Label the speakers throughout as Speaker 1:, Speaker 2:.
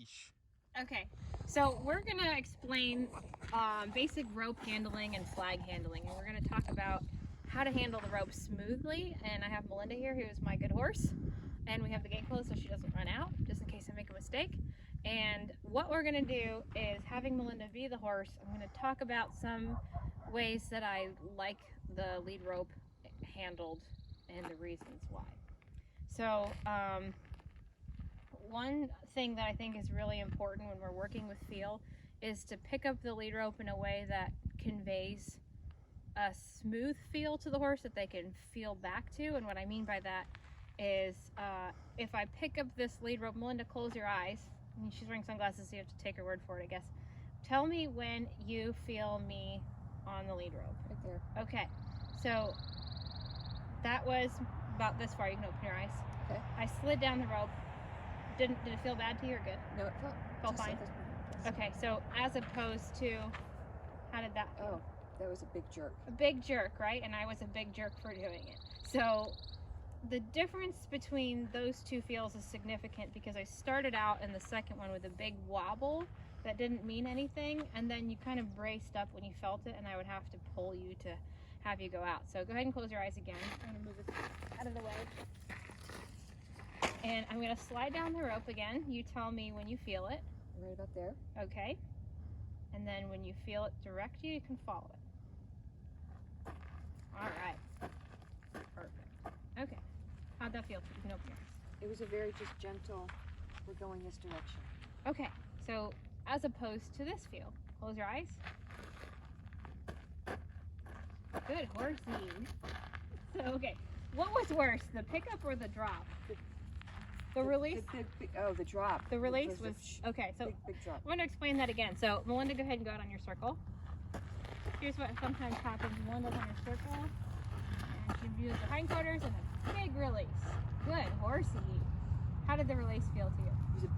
Speaker 1: leash.
Speaker 2: Okay, so we're gonna explain basic rope handling and flag handling, and we're gonna talk about how to handle the rope smoothly. And I have Melinda here, who is my good horse, and we have the gate closed so she doesn't run out, just in case I make a mistake. And what we're gonna do is, having Melinda be the horse, I'm gonna talk about some ways that I like the lead rope handled and the reasons why. So, one thing that I think is really important when we're working with feel is to pick up the lead rope in a way that conveys a smooth feel to the horse that they can feel back to. And what I mean by that is, if I pick up this lead rope, Melinda, close your eyes. She's wearing sunglasses, so you have to take her word for it, I guess. Tell me when you feel me on the lead rope.
Speaker 3: Right there.
Speaker 2: Okay, so that was about this far. You can open your eyes.
Speaker 3: Okay.
Speaker 2: I slid down the rope. Did it feel bad to you or good?
Speaker 3: No, it
Speaker 2: Felt
Speaker 3: just
Speaker 2: fine?
Speaker 3: like
Speaker 2: Okay, so as opposed to, how did that feel?
Speaker 3: Oh, that was a big jerk.
Speaker 2: A big jerk, right? And I was a big jerk for doing it. So the difference between those two feels is significant, because I started out in the second one with a big wobble that didn't mean anything, and then you kind of braced up when you felt it, and I would have to pull you to have you go out. So go ahead and close your eyes again. I'm going to move this out of the way. And I'm going to slide down the rope again. You tell me when you feel it.
Speaker 3: Right about there.
Speaker 2: Okay. And then when you feel it direct you, you can follow it. All right. Perfect. Okay. How'd that feel to you? No appearance.
Speaker 3: It was a very just gentle, we're going this direction.
Speaker 2: Okay. So as opposed to this feel, close your eyes. Good horsey. So, okay. What was worse, the pickup or the drop? The release?
Speaker 3: The drop.
Speaker 2: The release
Speaker 3: Because
Speaker 2: was, okay, so
Speaker 3: big drop.
Speaker 2: I'm going to explain that again. So, Melinda, go ahead and go out on your circle. Here's what sometimes happens. Melinda's on your circle, and she views the hindquarters and a big release. Good horsey. How did the release feel to you?
Speaker 3: It was a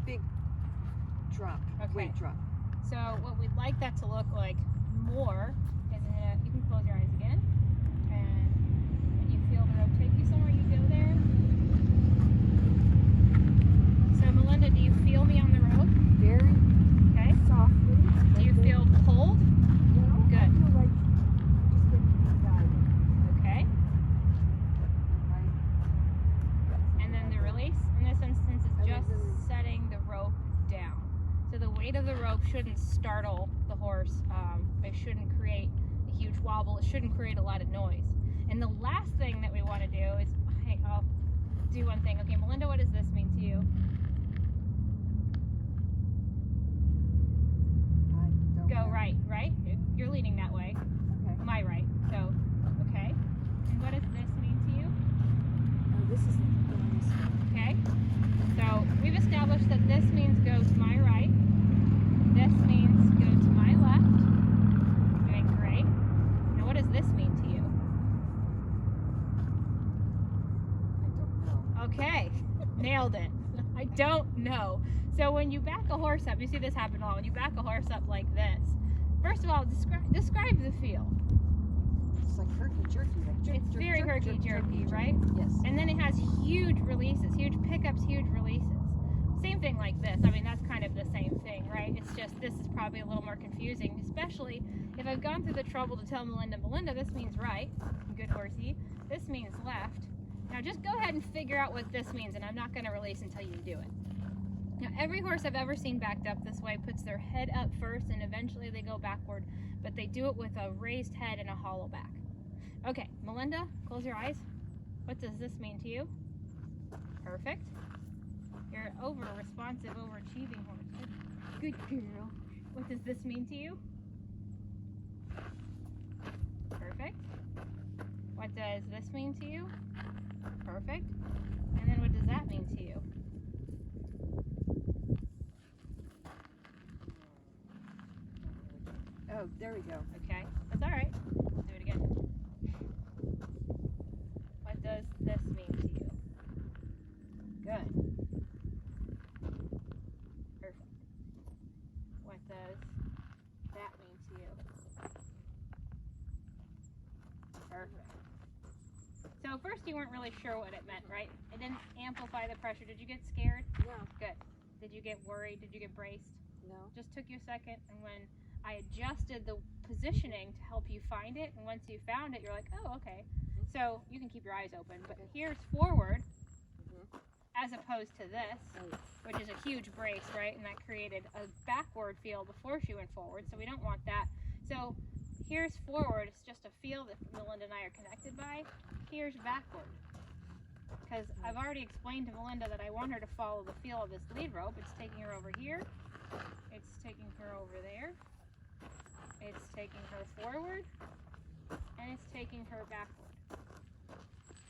Speaker 3: big drop.
Speaker 2: Okay.
Speaker 3: Weight drop.
Speaker 2: So, what we'd like that to look like more is, you can close your eyes again, and when you feel the rope take you somewhere, you go there. So, Melinda, do you feel me on the rope?
Speaker 3: Very
Speaker 2: Okay.
Speaker 3: softly.
Speaker 2: Do you feel pulled?
Speaker 3: No,
Speaker 2: Good.
Speaker 3: I feel like just getting guided.
Speaker 2: Okay.
Speaker 3: Right.
Speaker 2: And then the release in this instance is
Speaker 3: And
Speaker 2: just
Speaker 3: then the-
Speaker 2: setting the rope down. So the weight of the rope shouldn't startle the horse. It shouldn't create a huge wobble. It shouldn't create a lot of noise. And the last thing that we want to do is, hey, I'll do one thing. Okay, Melinda, what does this mean to you?
Speaker 3: I don't
Speaker 2: Go
Speaker 3: know.
Speaker 2: right, right? You're leaning that way.
Speaker 3: Okay.
Speaker 2: My right. So, okay. And what does this mean to you?
Speaker 3: Oh, this is the one.
Speaker 2: Okay, so we've established that this means go to my right, this means go to my left. Doing great. Now what does this mean to you?
Speaker 3: I don't know.
Speaker 2: Okay, nailed it. I don't know. So when you back a horse up, you see this happen a lot. When you back a horse up like this, first of all, describe the feel.
Speaker 3: It's like herky-jerky. Like jerk,
Speaker 2: It's
Speaker 3: jerk,
Speaker 2: very
Speaker 3: jerk, jerk,
Speaker 2: herky-jerky,
Speaker 3: jerk,
Speaker 2: right?
Speaker 3: Yes.
Speaker 2: And then it has huge releases, huge pickups, huge releases. Same thing like this. I mean, that's kind of the same thing, right? It's just this is probably a little more confusing, especially if I've gone through the trouble to tell Melinda, this means right, good horsey. This means left. Now just go ahead and figure out what this means, and I'm not going to release until you do it. Now every horse I've ever seen backed up this way puts their head up first, and eventually they go backward, but they do it with a raised head and a hollow back. Okay, Melinda, close your eyes. What does this mean to you? Perfect. You're over-responsive, overachieving horse. Good girl. What does this mean to you? Perfect. What does this mean to you? Perfect. And then what does that mean to you?
Speaker 3: Oh, there we go.
Speaker 2: Okay, that's all right. We'll do it again. What does this mean to you? Good. Perfect. What does that mean to you? Perfect. So first you weren't really sure what it meant, right? It didn't amplify the pressure. Did you get scared?
Speaker 3: No.
Speaker 2: Good. Did you get worried? Did you get braced?
Speaker 3: No.
Speaker 2: Just took you a second, and when I adjusted the positioning to help you find it, and once you found it, you're like, oh, okay. So you can keep your eyes open, but here's forward as opposed to this, which is a huge brace, right? And that created a backward feel before she went forward, so we don't want that. So here's forward, it's just a feel that Melinda and I are connected by. Here's backward. Because I've already explained to Melinda that I want her to follow the feel of this lead rope. It's taking her over here. It's taking her over there. It's taking her forward. And it's taking her backward.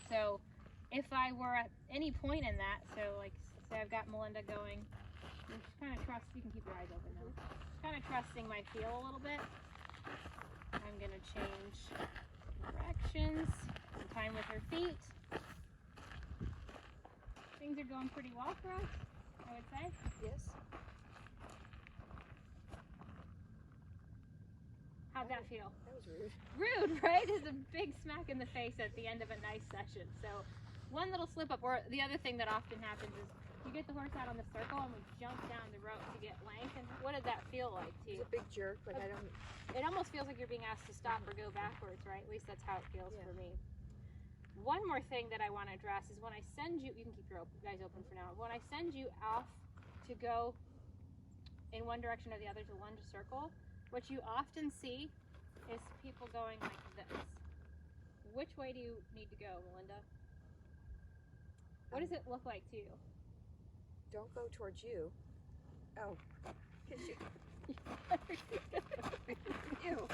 Speaker 2: So if I were at any point in that, so like say I've got Melinda going, I'm just kind of trust, you can keep your eyes open now. Kind of trusting my feel a little bit. I'm going to change directions, some time with her feet. Things are going pretty well for us, I would say.
Speaker 3: Yes.
Speaker 2: How'd that feel?
Speaker 3: That was rude.
Speaker 2: Rude, right? It's a big smack in the face at the end of a nice session. So one little slip up, or the other thing that often happens is you get the horse out on the circle and we jump down the rope to get length. And what did that feel like to you?
Speaker 3: It's a big jerk, but I don't.
Speaker 2: It almost feels like you're being asked to stop or go backwards, right? At least that's how it feels for me. One more thing that I want to address is when I send you, you can keep your eyes open for now. When I send you off to go in one direction or the other to lunge a circle, what you often see is people going like this. Which way do you need to go, Melinda? What does it look like to you?
Speaker 3: Don't go towards you. Oh. Ew.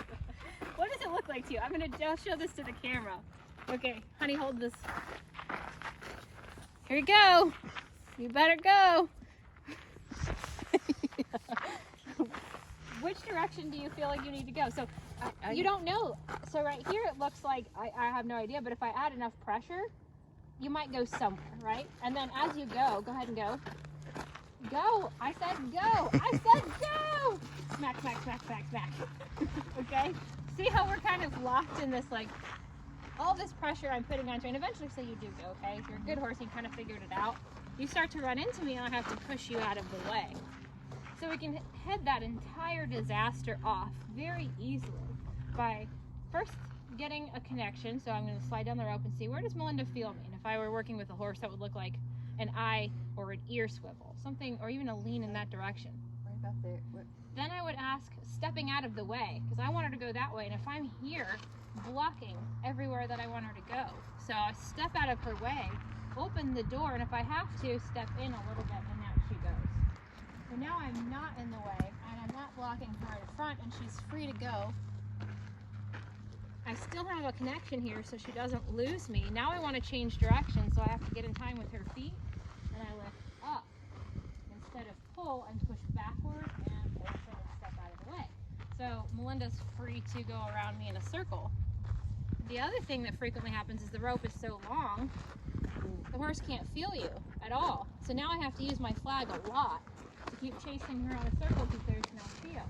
Speaker 2: What does it look like to you? I'll show this to the camera. Okay, honey, hold this. Here you go. You better go. Which direction do you feel like you need to go? So you don't know. So right here it looks like, I have no idea, but if I add enough pressure, you might go somewhere, right? And then as you go ahead and go. Go. I said go. I said go. Smack, smack, smack, smack, smack. Okay? See how we're kind of locked in this, like, all this pressure I'm putting onto, and eventually say you do go, okay? If you're a good horse, you kind of figured it out. You start to run into me and I have to push you out of the way. So we can head that entire disaster off very easily by first getting a connection. So I'm going to slide down the rope and see, where does Melinda feel me? And if I were working with a horse, that would look like an eye or an ear swivel, something, or even a lean in that direction.
Speaker 3: Right about there. What?
Speaker 2: Then I would ask, stepping out of the way, because I want her to go that way. And if I'm here, blocking everywhere that I want her to go. So I step out of her way, open the door, and if I have to, step in a little bit, and now she goes. So now I'm not in the way, and I'm not blocking her in front, and she's free to go. I still have a connection here so she doesn't lose me. Now I want to change direction, so I have to get in time with her feet, and I lift up. Instead of pull, and push backward and open and step out of the way. So Melinda's free to go around me in a circle. The other thing that frequently happens is the rope is so long, the horse can't feel you at all. So now I have to use my flag a lot to keep chasing her on a circle because there's no feel.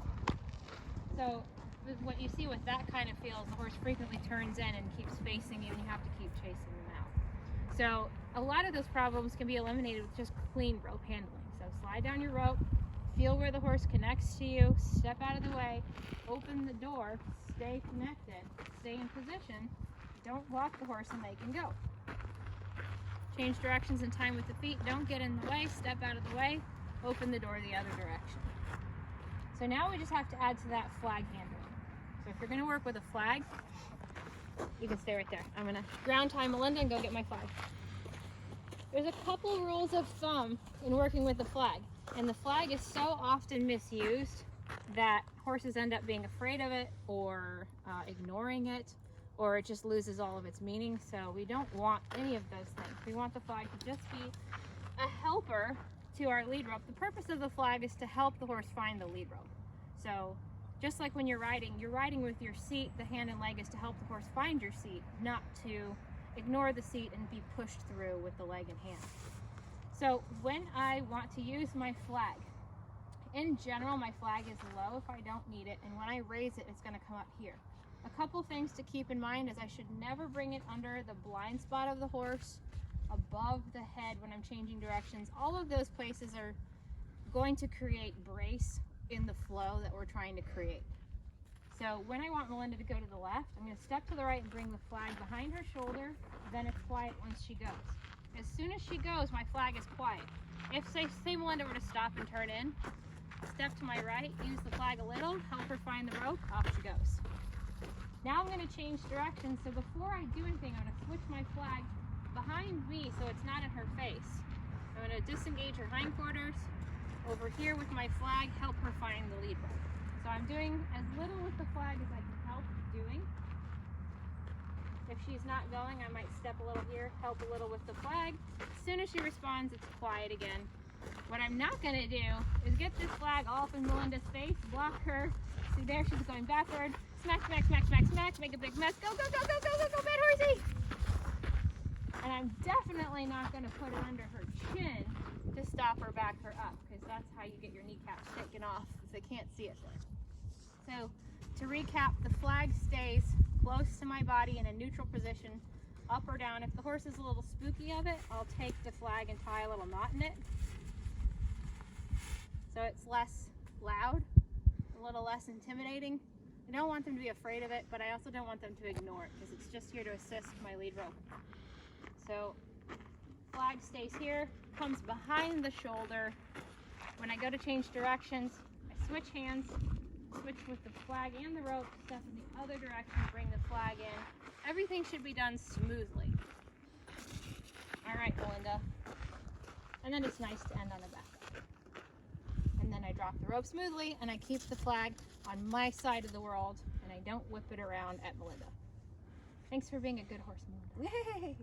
Speaker 2: So what you see with that kind of feel is the horse frequently turns in and keeps facing you, and you have to keep chasing them out. So a lot of those problems can be eliminated with just clean rope handling. So slide down your rope, feel where the horse connects to you, step out of the way, open the door, stay connected, stay in position, don't block the horse, and they can go. Change directions in time with the feet, don't get in the way, step out of the way, open the door the other direction. So now we just have to add to that flag handling. So if you're going to work with a flag, you can stay right there. I'm going to ground tie Melinda and go get my flag. There's a couple rules of thumb in working with the flag, and the flag is so often misused that horses end up being afraid of it or ignoring it, or it just loses all of its meaning. So we don't want any of those things. We want the flag to just be a helper to our lead rope. The purpose of the flag is to help the horse find the lead rope. So just like when you're riding with your seat, the hand and leg is to help the horse find your seat, not to ignore the seat and be pushed through with the leg and hand. So when I want to use my flag, in general, my flag is low if I don't need it, and when I raise it, it's going to come up here. A couple things to keep in mind is I should never bring it under the blind spot of the horse, above the head when I'm changing directions. All of those places are going to create brace in the flow that we're trying to create. So when I want Melinda to go to the left, I'm going to step to the right and bring the flag behind her shoulder. Then it's quiet once she goes. As soon as she goes, my flag is quiet. If say Melinda were to stop and turn in, step to my right, use the flag a little, help her find the rope, off she goes. Now I'm going to change direction, so before I do anything, I'm going to switch my flag behind me so it's not in her face. I'm going to disengage her hindquarters, over here with my flag, help her find the lead rope. So I'm doing as little with the flag as I can help doing. If she's not going, I might step a little here, help a little with the flag. As soon as she responds, it's quiet again. What I'm not going to do is get this flag all up in Melinda's face, block her. See there, she's going backward. Smack, smack, smack, smack, smack, make a big mess. Go, go, go, go, go, go, go, bad horsey! And I'm definitely not going to put it under her chin to stop her, back her up, because that's how you get your kneecaps taken off if they can't see it there. So to recap, the flag stays close to my body in a neutral position, up or down. If the horse is a little spooky of it, I'll take the flag and tie a little knot in it. So it's less loud, a little less intimidating. I don't want them to be afraid of it, but I also don't want them to ignore it because it's just here to assist my lead rope. So flag stays here, comes behind the shoulder. When I go to change directions, I switch hands, switch with the flag and the rope, step in the other direction, bring the flag in. Everything should be done smoothly. All right, Melinda. And then it's nice to end on a back up. And then I drop the rope smoothly and I keep the flag on my side of the world and I don't whip it around at Melinda. Thanks for being a good horse, Melinda. Yay!